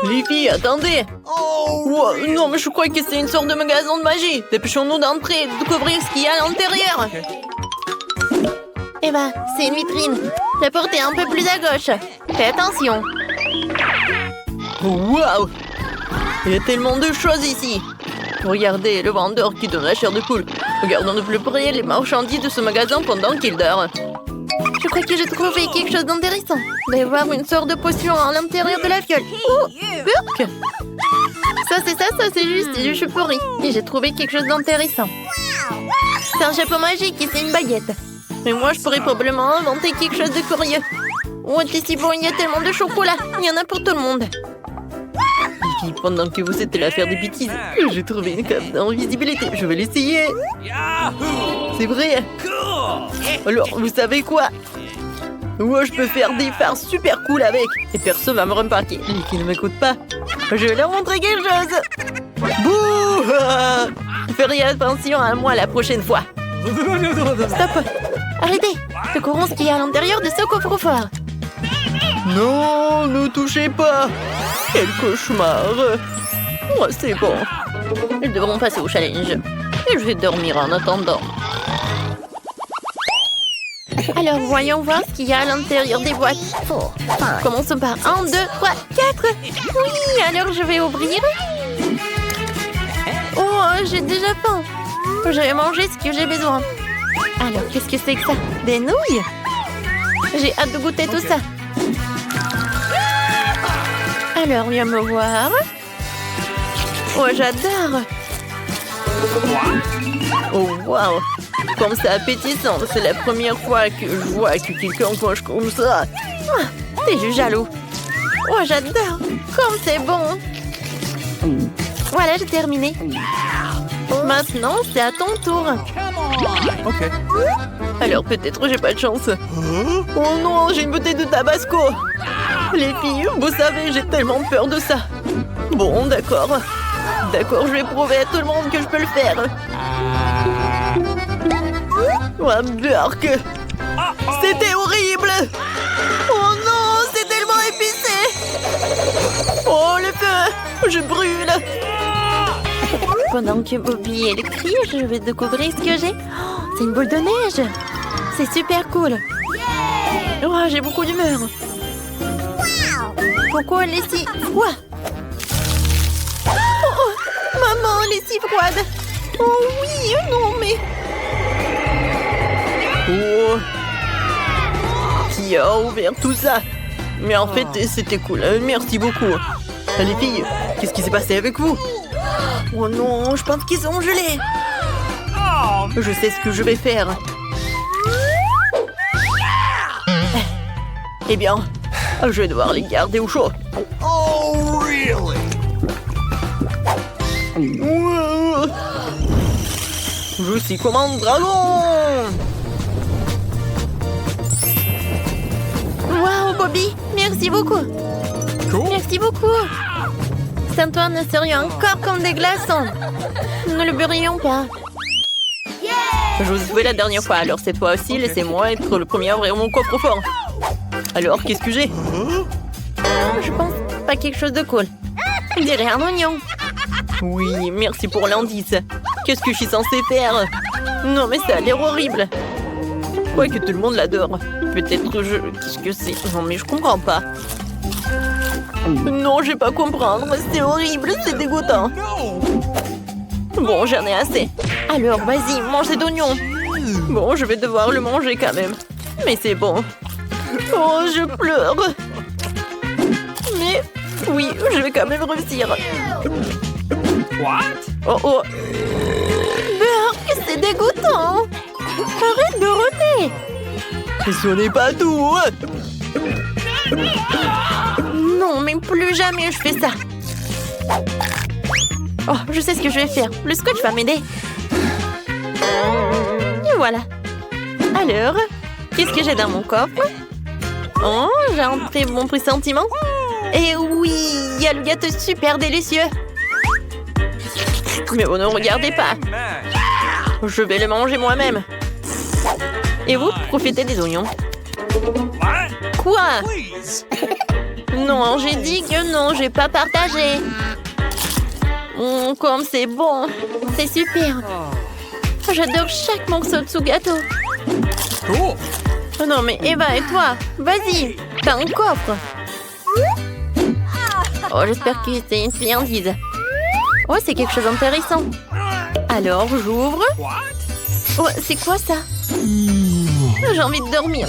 Les filles, attendez. Wow, non, mais je crois que c'est une sorte de magasin de magie. Dépêchons-nous d'entrer et de découvrir ce qu'il y a à l'intérieur. Eh ben, c'est une vitrine. La porte est un peu plus à gauche. Fais attention. Waouh! Il y a tellement de choses ici. Regardez le vendeur qui donne la chair de poule. Regardons de plus près les marchandises de ce magasin pendant qu'il dort. Je crois que j'ai trouvé quelque chose d'intéressant. Il doit y avoir une sorte de potion à l'intérieur de la fiole. Oh, Burk! Ça c'est juste du choupourri. Et j'ai trouvé quelque chose d'intéressant. C'est un chapeau magique et c'est une baguette. Mais moi, je pourrais probablement inventer quelque chose de curieux. Oh, c'est si bon, il y a tellement de chocolat. Il y en a pour tout le monde. Les filles, pendant que vous êtes là à faire des bêtises, j'ai trouvé une cape d'invisibilité. Je vais l'essayer. C'est vrai. Alors, vous savez quoi? Moi, je peux faire des farces super cool avec. Et personne va me remarquer. Les filles ne m'écoutent pas. Je vais leur montrer quelque chose. Bouh! Ferez attention à moi la prochaine fois. Stop! Arrêtez! Découvrons ce qu'il y a à l'intérieur de ce coffre-fort. Non, ne touchez pas! Quel cauchemar! Oh, c'est bon. Ils devront passer au challenge. Et je vais dormir en attendant. Alors, voyons voir ce qu'il y a à l'intérieur des boîtes. Commençons par 1, 2, 3, 4. Oui, alors je vais ouvrir. Oh, j'ai déjà faim. Je vais manger ce que j'ai besoin. Alors, qu'est-ce que c'est que ça? Des nouilles? J'ai hâte de goûter tout ça. Alors, viens me voir. Oh, j'adore. Oh, waouh. Comme c'est appétissant. C'est la première fois que je vois que quelqu'un mange comme ça. Ah, t'es juste jaloux. Oh, j'adore. Comme c'est bon. Voilà, j'ai terminé. Maintenant, c'est à ton tour. Ok. Alors peut-être j'ai pas de chance. Oh non, j'ai une bouteille de tabasco. Les filles, vous savez, j'ai tellement peur de ça. Bon, d'accord. D'accord, je vais prouver à tout le monde que je peux le faire. Oh, Burk. C'était horrible. Oh non, c'est tellement épicé. Oh, le feu. Je brûle. Pendant que Bobby elle crie, je vais découvrir ce que j'ai. Oh, c'est une boule de neige. C'est super cool. Oh, j'ai beaucoup d'humeur. Pourquoi elle est si froide? Oh, maman, elle est si froide. Oh oui, non mais... Oh. Qui a ouvert tout ça? Mais en fait, c'était cool. Merci beaucoup. Les filles, qu'est-ce qui s'est passé avec vous? Oh non, je pense qu'ils sont gelés. Je sais ce que je vais faire. Eh bien, je vais devoir les garder au chaud. Oh, really? Je suis comme un dragon. Waouh, Bobby, merci beaucoup. Cool. Merci beaucoup. Sans toi, nous serions encore comme des glaçons. Ne le beurrions pas. Je vous ai trouvé la dernière fois, alors cette fois aussi, laissez-moi être le premier à ouvrir mon coffre-fort. Alors, qu'est-ce que j'ai? Je pense pas quelque chose de cool. On dirait un oignon. Oui, merci pour l'indice. Qu'est-ce que je suis censée faire? Non, mais ça a l'air horrible. Ouais, que tout le monde l'adore. Peut-être je... Qu'est-ce que c'est? Non, mais je comprends pas. Non, je vais pas comprendre. C'est horrible, c'est dégoûtant. Bon, j'en ai assez. Alors, vas-y, mange cet oignon. Bon, je vais devoir le manger quand même. Mais c'est bon. Oh, je pleure. Mais oui, je vais quand même réussir. What? Oh, oh. Burk, c'est dégoûtant. Arrête de rôter. Ce n'est pas tout. Non, mais plus jamais je fais ça. Oh, je sais ce que je vais faire. Le scotch va m'aider. Et voilà. Alors, qu'est-ce que j'ai dans mon coffre? Oh, j'ai un très bon pressentiment. Et oui, il y a le gâteau super délicieux. Mais vous ne regardez pas. Je vais le manger moi-même. Et vous, profitez des oignons. Quoi? Non, j'ai dit que non, j'ai pas partagé. Comme c'est bon. C'est super. J'adore chaque morceau de ce gâteau. Cool. Oh non, mais Eva, et toi? Vas-y, t'as un coffre. Oh, j'espère que c'est une friandise. Oh, c'est quelque chose d'intéressant. Alors, j'ouvre. Oh, c'est quoi ça? J'ai envie de dormir.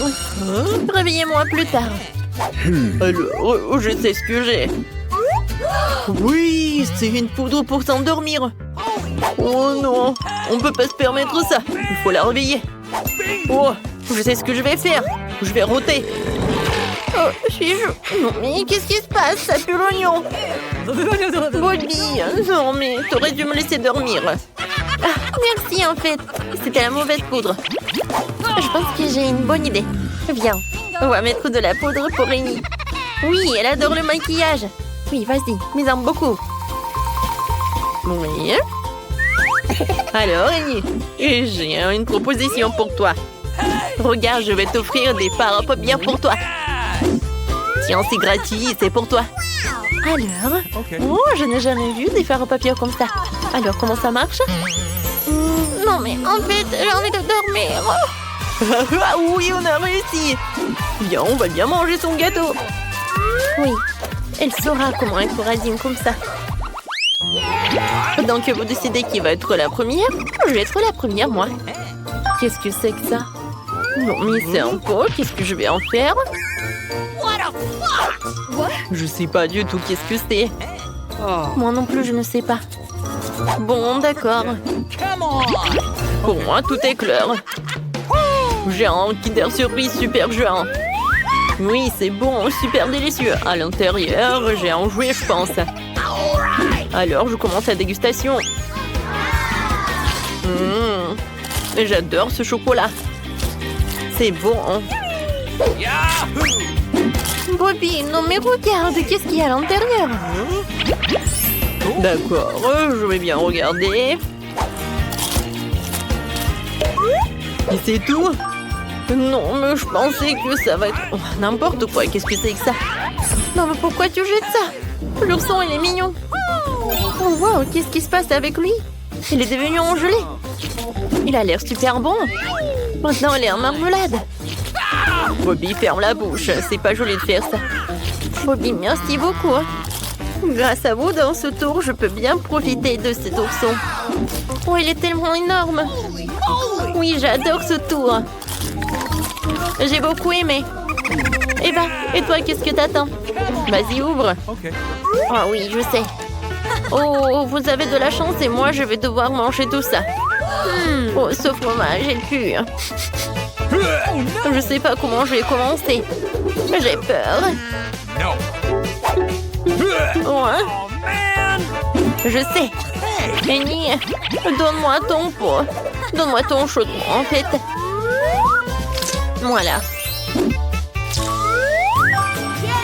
Réveillez-moi plus tard. Alors, je sais ce que j'ai. Oui, c'est une poudre pour s'endormir. Oh non, on peut pas se permettre ça. Il faut la réveiller. Oh, je sais ce que je vais faire. Je vais rôter. Oh, je suis chaud. Non, mais qu'est-ce qui se passe? Ça pue l'oignon. Bobby, non, mais t'aurais dû me laisser dormir. Ah, merci, en fait. C'était la mauvaise poudre. Je pense que j'ai une bonne idée. Viens, on va mettre de la poudre pour Amy. Oui, elle adore le maquillage. Oui, vas-y, mets-en beaucoup. Oui. Alors, Amy, j'ai une proposition pour toi. Regarde, je vais t'offrir des fards à paupières pour toi. Tiens, c'est gratuit, c'est pour toi. Alors, oh, je n'ai jamais vu des fards à paupières comme ça. Alors, comment ça marche? Non, mais en fait, j'ai envie de dormir. Ah oui, on a réussi. Bien, on va bien manger son gâteau. Oui, elle saura comment être radine comme ça. Donc, vous décidez qui va être la première? Je vais être la première, moi. Qu'est-ce que c'est que ça? Non, mais c'est un pot. Qu'est-ce que je vais en faire? Je sais pas du tout qu'est-ce que c'est. Moi non plus, je ne sais pas. Bon, d'accord. Pour moi, tout est clair. J'ai un Kinder Surprise super géant. Oui, c'est bon, super délicieux. À l'intérieur, j'ai un jouet, je pense. Alors, je commence la dégustation. J'adore ce chocolat. C'est bon. Bobby, non mais regarde, qu'est-ce qu'il y a à l'intérieur? D'accord, je vais bien regarder. Et c'est tout? Non, mais je pensais que ça va être... Oh, n'importe quoi, qu'est-ce que c'est que ça? Non, mais pourquoi tu jettes ça? L'ourson, il est mignon. Oh, wow, qu'est-ce qui se passe avec lui? Il est devenu en gelée. Il a l'air super bon. Maintenant, il est en marmelade. Bobby, ferme la bouche. C'est pas joli de faire ça. Bobby, merci beaucoup. Grâce à vous, dans ce tour, je peux bien profiter de cet ourson. Oh, il est tellement énorme. Oui, j'adore ce tour. J'ai beaucoup aimé. Eva, et toi, qu'est-ce que t'attends? Vas-y, ouvre. Ah oui, je sais. Oh, vous avez de la chance et moi, je vais devoir manger tout ça. Oh, ce fromage est pur. Je sais pas comment je vais commencer. J'ai peur. Oh, hein? Je sais. Annie, donne-moi ton pot. Donne-moi ton chaudron, en fait. Voilà.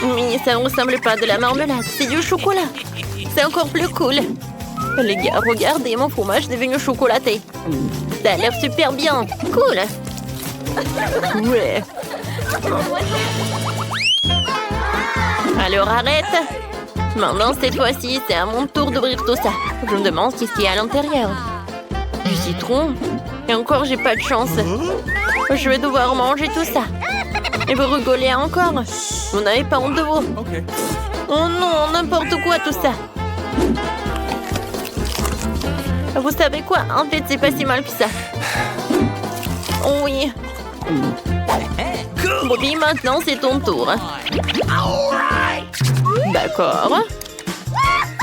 Mais ça ne ressemble pas à de la marmelade, c'est du chocolat. C'est encore plus cool. Les gars, regardez, mon fromage est devenu chocolaté. Ça a l'air super bien. Cool. Ouais. Alors arrête. Maintenant, cette fois-ci, c'est à mon tour d'ouvrir tout ça. Je me demande ce qu'il y a à l'intérieur. Du citron. Et encore, j'ai pas de chance. Je vais devoir manger tout ça. Et vous rigolez encore? Vous n'avez pas honte de vous? Oh non, n'importe quoi tout ça. Vous savez quoi? En fait, c'est pas si mal que ça. Oh oui. Bobby, maintenant, c'est ton tour. D'accord.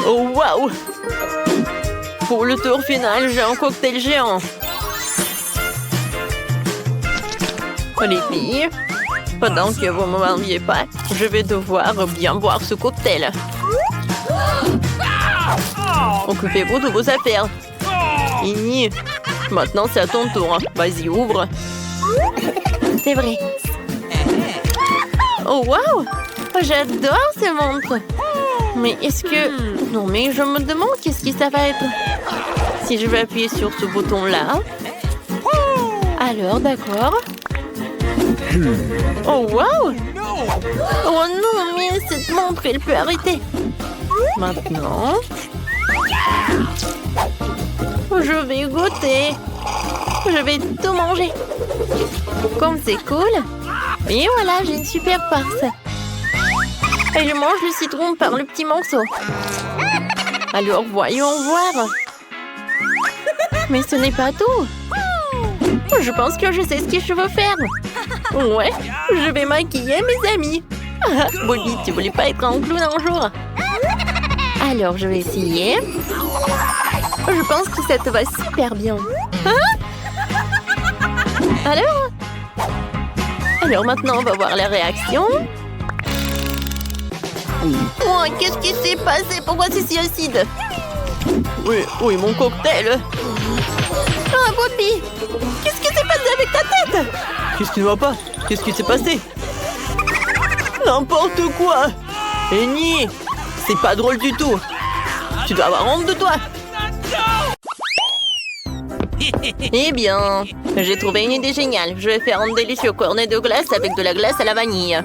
Oh, waouh! Pour le tour final, j'ai un cocktail géant. Les filles, pendant que vous ne m'enviez pas, je vais devoir bien boire ce cocktail. Occupez-vous de vos affaires. Igny, maintenant c'est à ton tour. Vas-y, ouvre. C'est vrai. Oh, waouh! J'adore ces montres. Mais est-ce que... Non, mais je me demande qu'est-ce que ça va être. Si je vais appuyer sur ce bouton-là... Alors, d'accord. Oh, waouh! Oh non, mais cette montre, elle peut arrêter. Maintenant, je vais goûter. Je vais tout manger. Comme c'est cool. Et voilà, j'ai une super farce. Et je mange le citron par le petit morceau. Alors, voyons voir. Mais ce n'est pas tout. Je pense que je sais ce que je veux faire. Ouais, je vais maquiller mes amis. Ah, Bobby, tu voulais pas être un clown un jour? Alors, je vais essayer. Je pense que ça te va super bien. Hein? Alors maintenant, on va voir la réaction. Oh, qu'est-ce qui s'est passé? Pourquoi c'est si acide? Oui, mon cocktail. Ah, Bobby, qu'est-ce qui s'est passé avec ta tête? Qu'est-ce qui ne va pas? Qu'est-ce qui s'est passé? N'importe quoi. Annie, c'est pas drôle du tout. Tu dois avoir honte de toi. Eh bien, j'ai trouvé une idée géniale. Je vais faire un délicieux cornet de glace avec de la glace à la vanille.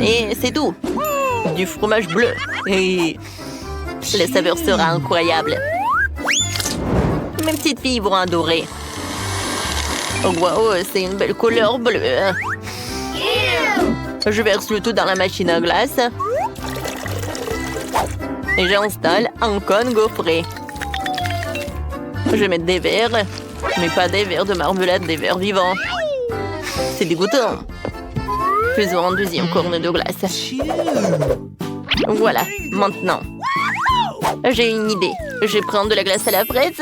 Et c'est tout. Du fromage bleu. Et la saveur sera incroyable. Mes petites filles vont adorer. Oh, wow, c'est une belle couleur bleue. Je verse le tout dans la machine à glace. Et j'installe un cône gaufré. Je vais mettre des verres, mais pas des verres de marmelade, des verres vivants. C'est dégoûtant. Faisons un deuxième cornet de glace. Voilà, maintenant. J'ai une idée. Je vais prendre de la glace à la fraise.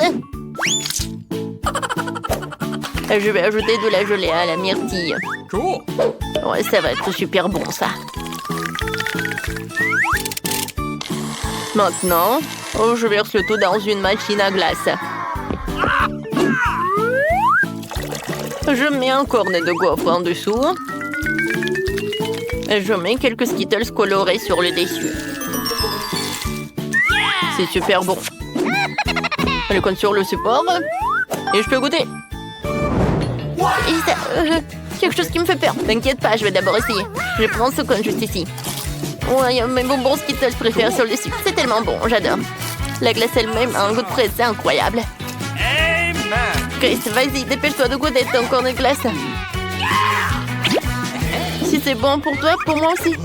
Je vais ajouter de la gelée à la myrtille. Cool. Ouais, ça va être super bon, ça. Maintenant, je verse le tout dans une machine à glace. Je mets un cornet de gaufre en dessous. Et je mets quelques Skittles colorés sur le dessus. C'est super bon. Je compte sur le support. Et je peux goûter. Quelque chose qui me fait peur. T'inquiète pas, je vais d'abord essayer. Je prends ce cône juste ici. Ouais, mes bonbons Skittles préférés sur le dessus. C'est tellement bon, j'adore. La glace elle-même a un goût de fraise, c'est incroyable. Chris, vas-y, dépêche-toi de goûter ton cornet de glace. Si c'est bon pour toi, pour moi aussi.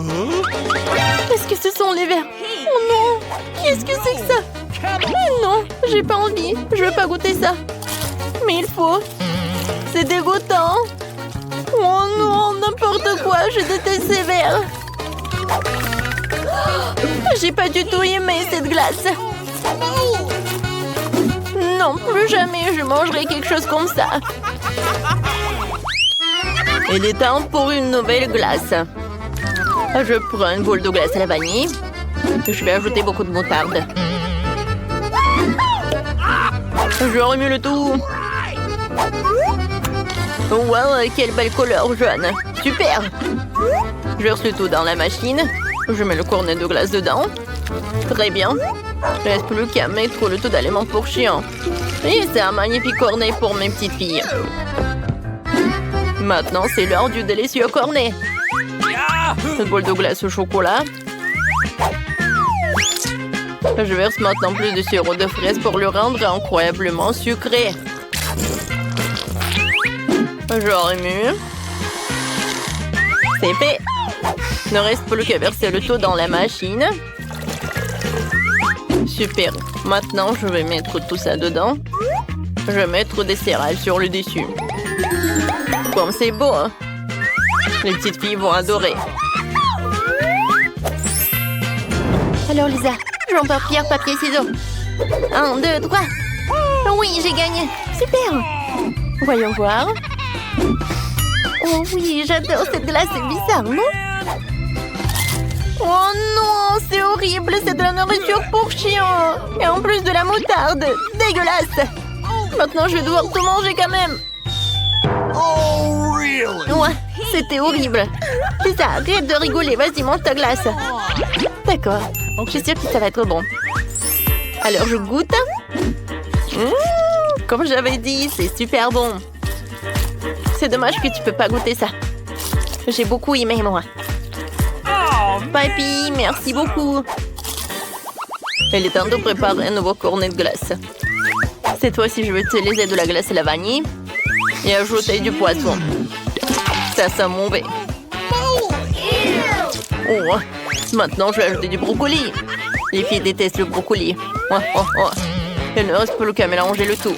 Qu'est-ce que ce sont les verres? Oh non! Qu'est-ce que c'est que ça? Oh non, j'ai pas envie. Je veux pas goûter ça. Mais il faut. C'est dégoûtant. Oh non, n'importe quoi. Je déteste ces verres. J'ai pas du tout aimé cette glace. Non, plus jamais je mangerai quelque chose comme ça. Il est temps pour une nouvelle glace. Je prends une boule de glace à la vanille. Je vais ajouter beaucoup de moutarde. Je remue le tout. Wow, quelle belle couleur jaune. Super. Je verse le tout dans la machine. Je mets le cornet de glace dedans. Très bien. Il ne reste plus qu'à mettre le tout d'aliments pour chiens. Et c'est un magnifique cornet pour mes petites filles. Maintenant, c'est l'heure du délicieux cornet. Une boule de glace au chocolat. Je verse maintenant plus de sirop de fraise pour le rendre incroyablement sucré. Je remue. C'est fait. Il ne reste plus qu'à verser le tout dans la machine. Super. Maintenant, je vais mettre tout ça dedans. Je vais mettre des céréales sur le dessus. Comme c'est beau, hein? Les petites filles vont adorer. Alors, Lisa, jouons par pierre, papier, ciseaux. 1, 2, 3. Oui, j'ai gagné. Super. Voyons voir. Oh oui, j'adore cette glace, c'est bizarre, non? Oh non, c'est horrible, c'est de la nourriture pour chiens. Et en plus de la moutarde, dégueulasse. Maintenant, je vais devoir tout manger quand même. Oh, really? Ouais, c'était horrible. Lisa, arrête de rigoler, vas-y, mange ta glace. D'accord, je suis sûre que ça va être bon. Alors, je goûte. Comme j'avais dit, c'est super bon. C'est dommage que tu peux pas goûter ça. J'ai beaucoup aimé, moi. Papy, merci beaucoup. Il est temps de préparer un nouveau cornet de glace. Cette fois-ci, je vais utiliser de la glace à la vanille et ajouter du poisson. Ça sent mauvais. Oh, maintenant, je vais ajouter du brocoli. Les filles détestent le brocoli. Oh, oh, oh. Il ne reste plus qu'à mélanger le tout.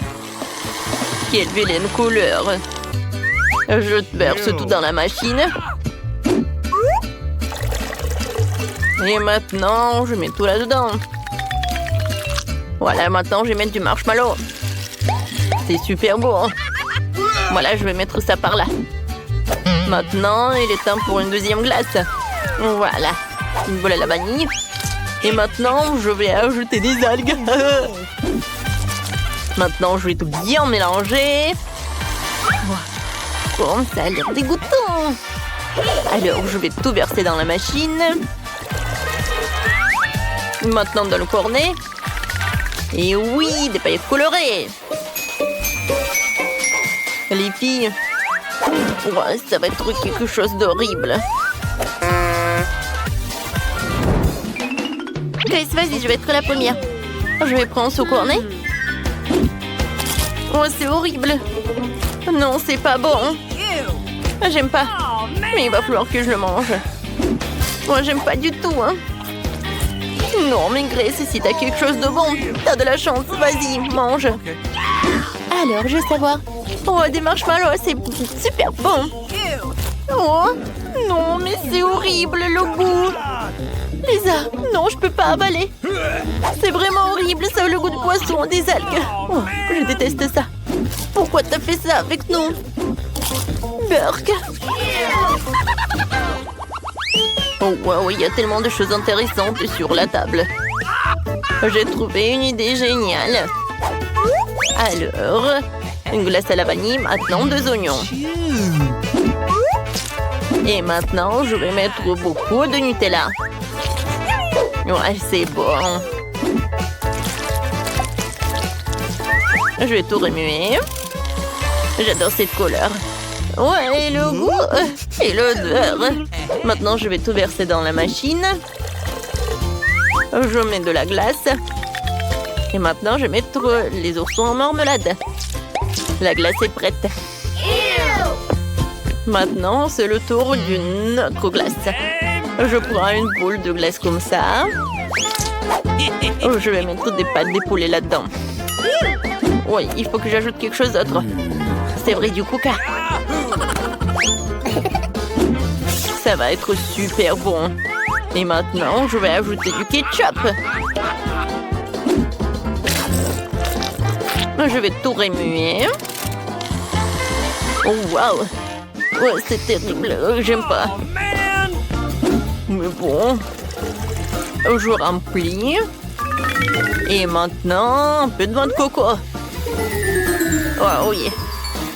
Quelle vilaine couleur. Je verse tout dans la machine. Et maintenant, je mets tout là-dedans. Voilà, maintenant, je vais mettre du marshmallow. C'est super beau. Hein? Voilà, je vais mettre ça par là. Maintenant, il est temps pour une deuxième glace. Voilà, une boule à la vanille. Et maintenant, je vais ajouter des algues. Maintenant, je vais tout bien mélanger. Oh, ça a l'air dégoûtant. Alors, je vais tout verser dans la machine. Maintenant, dans le cornet. Et oui, des paillettes colorées. Les filles, ouais, ça va être quelque chose d'horrible. Grace, vas-y, je vais être la première. Je vais prendre ce cornet. Oh, c'est horrible. Non, c'est pas bon. J'aime pas. Mais il va falloir que je le mange. Moi, j'aime pas du tout, hein. Non, mais Grace, si t'as quelque chose de bon, t'as de la chance. Vas-y, mange. Alors, je veux savoir. Oh, des marshmallows, c'est super bon. Oh, non, mais c'est horrible, le goût. Lisa, non, je peux pas avaler. C'est vraiment horrible, ça a le goût de poisson, des algues. Oh, je déteste ça. Pourquoi t'as fait ça avec nous? Burk. Oh, wow, il y a tellement de choses intéressantes sur la table. J'ai trouvé une idée géniale. Alors, une glace à la vanille, maintenant 2 oignons. Et maintenant, je vais mettre beaucoup de Nutella. Ouais, c'est bon. Je vais tout remuer. J'adore cette couleur. Ouais, et le goût et l'odeur. Maintenant, je vais tout verser dans la machine. Je mets de la glace. Et maintenant, je vais mettre les oursons en marmelade. La glace est prête. Maintenant, c'est le tour d'une autre glace. Je prends une boule de glace comme ça. Je vais mettre des pâtes d'épaulé là-dedans. Oui, il faut que j'ajoute quelque chose d'autre. C'est vrai, du coca. Ça va être super bon. Et maintenant, je vais ajouter du ketchup. Je vais tout remuer. Oh, wow. Ouais, c'est terrible. J'aime pas. Mais bon. Je remplis. Et maintenant, un peu de vin de coco. Oh, oui.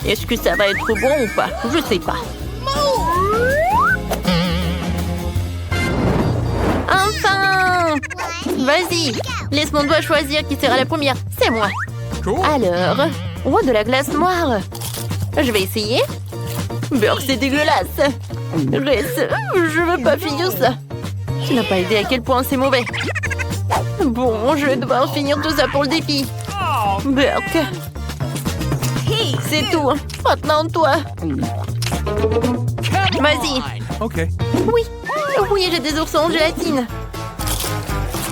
Est-ce que ça va être bon ou pas? Je sais pas. Enfin! Vas-y, laisse mon doigt choisir qui sera la première. C'est moi. Alors, oh, de la glace noire. Je vais essayer. Beurre, c'est dégueulasse. Reste, je veux pas finir ça. Tu n'as pas idée à quel point c'est mauvais. Bon, je vais devoir finir tout ça pour le défi. Burk. C'est tout. Maintenant, toi. Vas-y. Ok. Oui. Oui, j'ai des oursons en gélatine.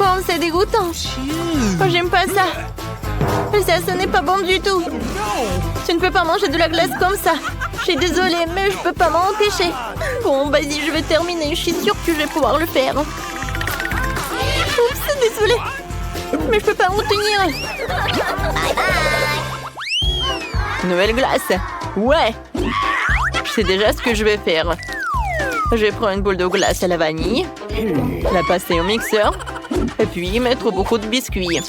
Oh, c'est dégoûtant. Oh, j'aime pas ça. Ça, ce n'est pas bon du tout. Tu ne peux pas manger de la glace comme ça. Je suis désolée, mais je peux pas m'en empêcher. Bon, vas-y, je vais terminer. Je suis sûre que je vais pouvoir le faire. Oups, désolée. Mais je peux pas en tenir. Nouvelle glace. Ouais. Je sais déjà ce que je vais faire. Je vais prendre une boule de glace à la vanille, la passer au mixeur, et puis mettre beaucoup de biscuits.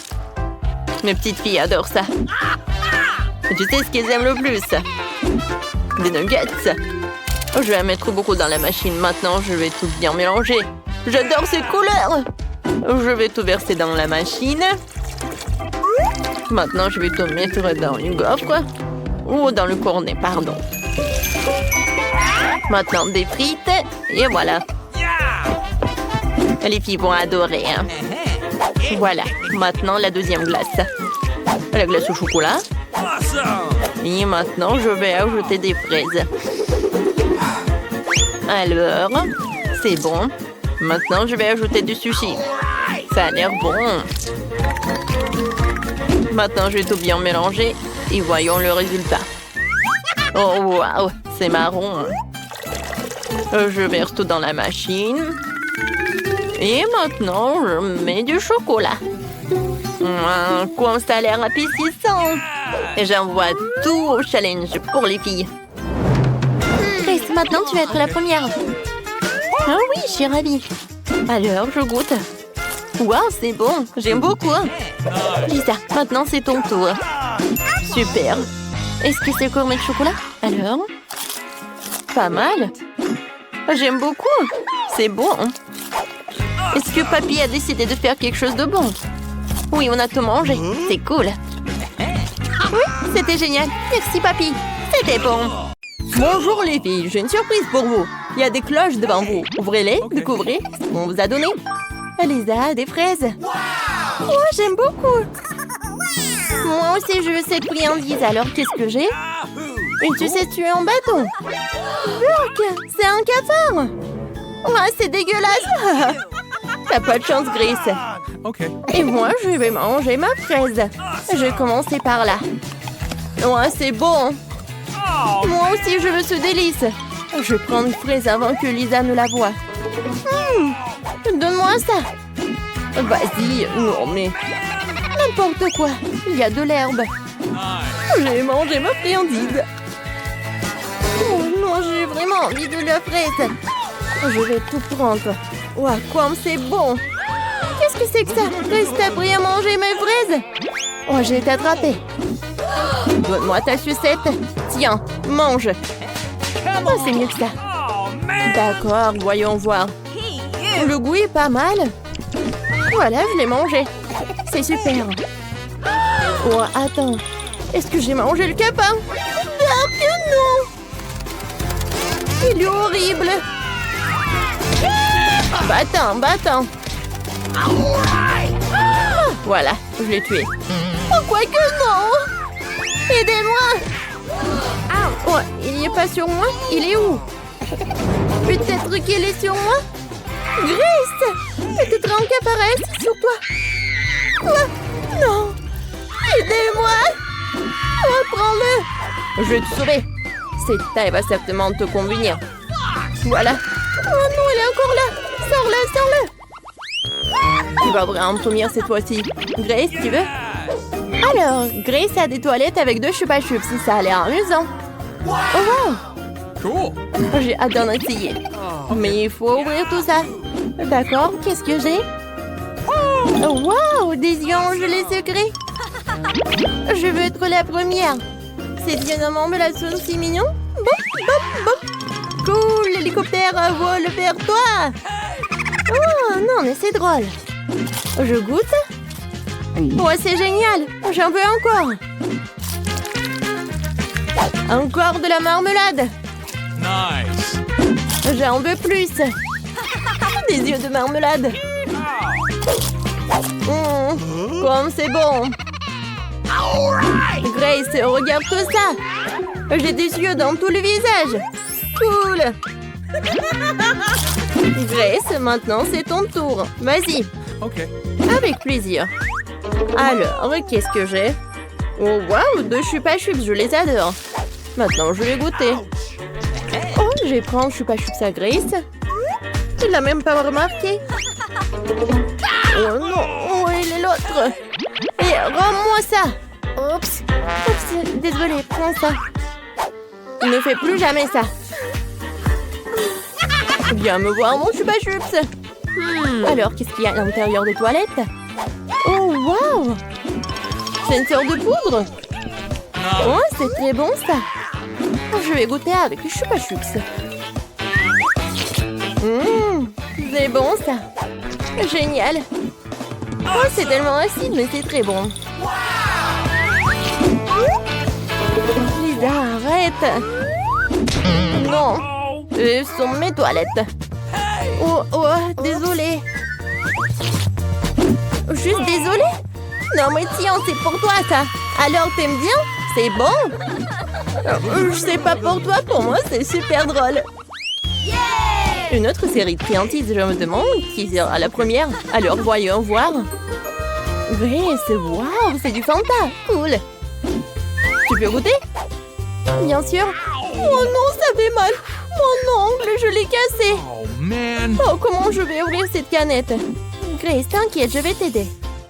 Mes petites filles adorent ça. Et tu sais ce qu'elles aiment le plus? Des nuggets. Je vais en mettre beaucoup dans la machine. Maintenant, je vais tout bien mélanger. J'adore ces couleurs. Je vais tout verser dans la machine. Maintenant, je vais tout mettre dans une gaufre. Ou dans le cornet, pardon. Maintenant des frites. Et voilà. Les filles vont adorer. Hein. Voilà. Maintenant la deuxième glace. La glace au chocolat. Et maintenant je vais ajouter des fraises. Alors, c'est bon. Maintenant je vais ajouter du sushi. Ça a l'air bon. Maintenant je vais tout bien mélanger. Et voyons le résultat. Oh waouh, c'est marron. Je verse tout dans la machine. Et maintenant, je mets du chocolat. Comme ça a l'air appétissant. Et j'envoie tout au challenge pour les filles. Grace, maintenant tu vas être la première. Ah oui, je suis ravie. Alors, je goûte. Waouh, c'est bon. J'aime beaucoup. Lisa, maintenant c'est ton tour. Super. Est-ce que c'est gourmet de chocolat? Alors? Pas mal. J'aime beaucoup. C'est bon. Est-ce que papy a décidé de faire quelque chose de bon? Oui, on a tout mangé. C'est cool. Oui, c'était génial. Merci, papy. C'était bon. Bonjour, les filles. J'ai une surprise pour vous. Il y a des cloches devant vous. Ouvrez-les, découvrez ce qu'on vous a donné. Lisa, des fraises. Oh, j'aime beaucoup. Moi aussi, je veux cette friandise. Alors, qu'est-ce que j'ai? Une sucette tuée en bâton. Look, c'est un cafard. Ouais, c'est dégueulasse. T'as pas de chance, Grace. Et moi, je vais manger ma fraise. Je vais commencer par là. Ouais, c'est bon. Moi aussi, je veux ce délice. Je vais prendre une fraise avant que Lisa ne la voie. Donne-moi ça. Vas-y. Non, mais... n'importe quoi. Il y a de l'herbe. J'ai mangé ma friandise. Oh non, j'ai vraiment envie de la fraise. Je vais tout prendre. Ouah, comme c'est bon. Qu'est-ce que c'est que ça? Grace t'a pris à manger mes fraises? Oh, j'ai été attrapée. Donne-moi ta sucette. Tiens, mange. Oh, c'est mieux que ça. D'accord, voyons voir. Le goût est pas mal. Voilà, je l'ai mangé. C'est super. Oh, attends. Est-ce que j'ai mangé le capin? Ah, que non! Il est horrible. Battant, battant. Voilà, je l'ai tué. Pourquoi que non? Aidez-moi! Oh, il n'y est pas sur moi? Il est où? Peut-être qu'il est sur moi? Grace! Peut-être un cas paraît sur toi. Non! Aidez-moi! Prends-le! Je vais te sauver. Cette taille va certainement te convenir. Voilà. Oh non, il est encore là! Sors-le, sors-le! Tu vas vraiment vomir cette fois-ci. Grace, tu veux? Alors, Grace a des toilettes avec 2 chupa chups. Ça a l'air amusant. Oh wow! Cool. J'ai hâte d'en essayer. Mais il faut ouvrir tout ça. D'accord, qu'est-ce que j'ai? Oh wow! Des yeux en gelée secret. Je veux être la première. Ces yeux de marmelade sont si mignons. Bop, bop, bop. Cool, l'hélicoptère vole vers toi. Oh non, mais c'est drôle. Je goûte. Oh, c'est génial. J'en veux encore. Encore de la marmelade. Nice. J'en veux plus. Des yeux de marmelade. Comme c'est bon. Grace, regarde tout ça. J'ai des yeux dans tout le visage. Cool. Grace, maintenant c'est ton tour. Vas-y. Okay. Avec plaisir. Alors, qu'est-ce que j'ai? Oh waouh, 2 chupa chups, je les adore. Maintenant, je vais goûter. Oh, je vais prendre chupa chups à Grace. Il l'a même pas remarqué. Oh non, oh, il est l'autre. Et rends-moi ça. Oups, oups, désolée, prends ça. Ne fais plus jamais ça. Viens me voir mon chupa chups. Alors, qu'est-ce qu'il y a à l'intérieur des toilettes? Oh, wow! C'est une sorte de poudre. Oh, c'est très bon, ça. Je vais goûter avec les chupa chups. C'est bon, ça. Génial. Oh, c'est tellement acide, mais c'est très bon. Lisa, arrête. Non. Ce sont mes toilettes. Oh, désolée. Juste désolée? Non, mais tiens, c'est pour toi, ça. Alors, t'aimes bien? C'est bon? Je sais pas pour toi, pour moi, c'est super drôle. Une autre série de friandises, je me demande qui sera la première. Alors, voyons voir. Grace, waouh, c'est du Fanta. Cool. Tu peux goûter? Bien sûr. Oh non, ça fait mal. Mon ongle, je l'ai cassé. Oh, man. Oh, comment je vais ouvrir cette canette? Grace, t'inquiète, je vais t'aider.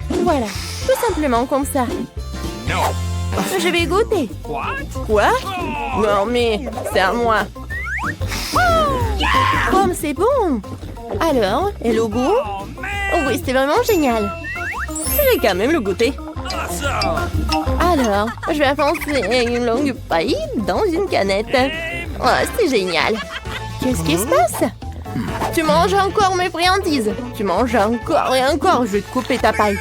Voilà, tout simplement comme ça. No. Je vais goûter. What? Quoi? Non, mais c'est à moi. Oh, c'est bon. Alors, et le goût? Oh, man. Oh oui, c'était vraiment génial. Je vais quand même le goûter. Awesome. Alors, je vais enfoncer une longue paille dans une canette. Oh, c'est génial. Qu'est-ce qui se passe? Tu manges encore mes friandises. Tu manges encore et encore. Je vais te couper ta paille.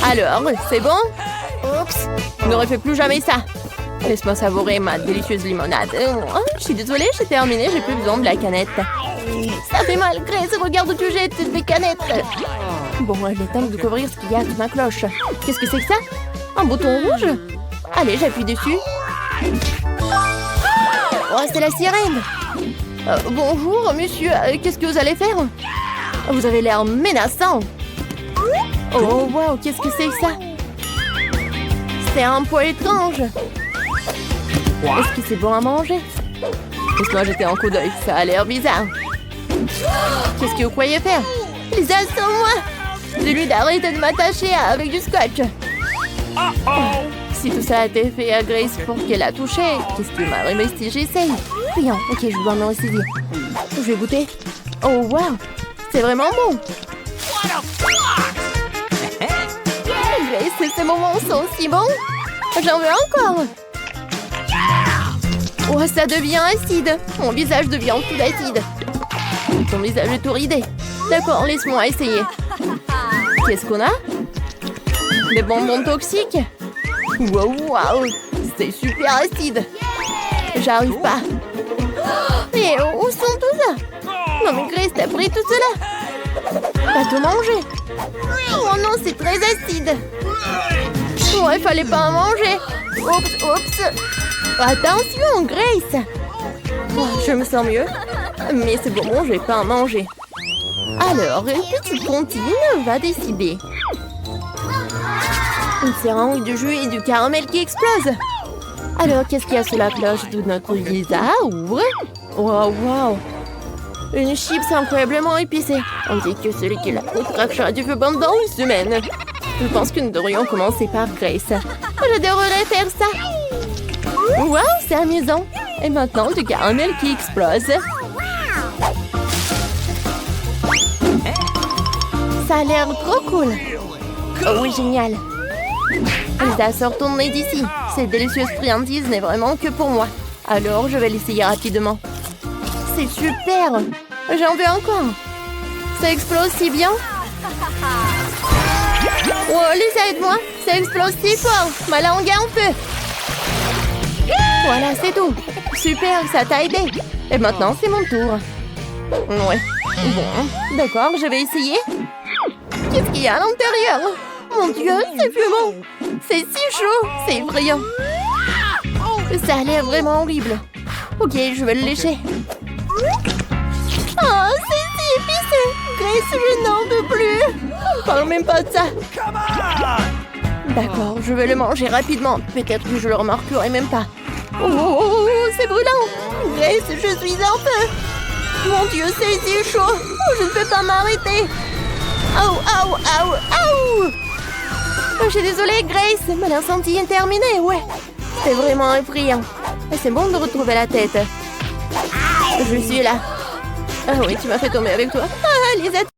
Alors, c'est bon? Oups, ne refais plus jamais ça. Laisse-moi savourer ma délicieuse limonade. Oh, je suis désolée, j'ai terminé. J'ai plus besoin de la canette. Ça fait mal, Grace. Regarde où tu jettes des canettes. Bon, il est temps de découvrir ce qu'il y a sous ma cloche. Qu'est-ce que c'est que ça? Un bouton rouge? Allez, j'appuie dessus. Oh, c'est la sirène. Bonjour, monsieur. Qu'est-ce que vous allez faire? Vous avez l'air menaçant. Oh, wow, qu'est-ce que c'est que ça? C'est un peu étrange. Est-ce que c'est bon à manger? Laisse-moi jeter un coup d'œil, ça a l'air bizarre. Qu'est-ce que vous croyez faire? Lisa, sans moi! Dis-lui d'arrêter de m'attacher avec du scotch. Si tout ça a été fait à Grace pour qu'elle a touché, qu'est-ce qui m'arrive si j'essaye? Rien, ok, je dois me ressaisir. Je vais goûter. Oh, wow! C'est vraiment bon! Grace, ces moments sont si bons! J'en veux encore! Oh, ça devient acide! Mon visage devient tout acide! Ton visage est tout ridé! D'accord, laisse-moi essayer! Qu'est-ce qu'on a? Des bonbons toxiques? Wow, wow! C'est super acide! J'arrive pas! Mais où sont tout ça? Non mais Grace, t'as pris tout cela? T'as tout mangé! Oh non, c'est très acide! Oh, il fallait pas en manger! Oups, oups! Attention, Grace! Oh, je me sens mieux. Mais c'est bon, je vais pas en manger. Alors, une petite comptine va décider. Une série de jus et du caramel qui explose. Alors, qu'est-ce qu'il y a sous la cloche de notre Lisa? Ouvre. Wow, wow. Une chips incroyablement épicée. On dit que celui qui la craquera du feu pendant une semaine. Je pense que nous devrions commencer par Grace. J'adorerais faire ça. Wow, c'est amusant. Et maintenant, du caramel qui explose. Ça a l'air trop cool. Oh oui, génial. Lisa, sort ton nez d'ici. Cette délicieuse friandise n'est vraiment que pour moi. Alors, je vais l'essayer rapidement. C'est super. J'en veux encore. Ça explose si bien. Oh, Lisa, aide-moi. Ça explose si fort. Ma langue est en feu. Voilà, c'est tout. Super, ça t'a aidé. Et maintenant, c'est mon tour. Ouais. Bon, d'accord, je vais essayer. Qu'est-ce qu'il y a à l'intérieur? Mon Dieu, c'est fumant. C'est si chaud, c'est effrayant. Ça a l'air vraiment horrible. Ok, je vais le lécher. Oh, c'est si épicé. Grace, je n'en peux plus. On parle même pas de ça. D'accord, je vais le manger rapidement. Peut-être que je le remarquerai même pas. Oh, c'est brûlant. Grace, je suis en feu. Mon Dieu, c'est si chaud. Oh, je ne peux pas m'arrêter. Aouh. Oh, je suis désolée, Grace, mais l'incendie est terminé, ouais. C'est vraiment effrayant. C'est bon de retrouver la tête. Je suis là. Ah oui, tu m'as fait tomber avec toi. Ah, Lisette.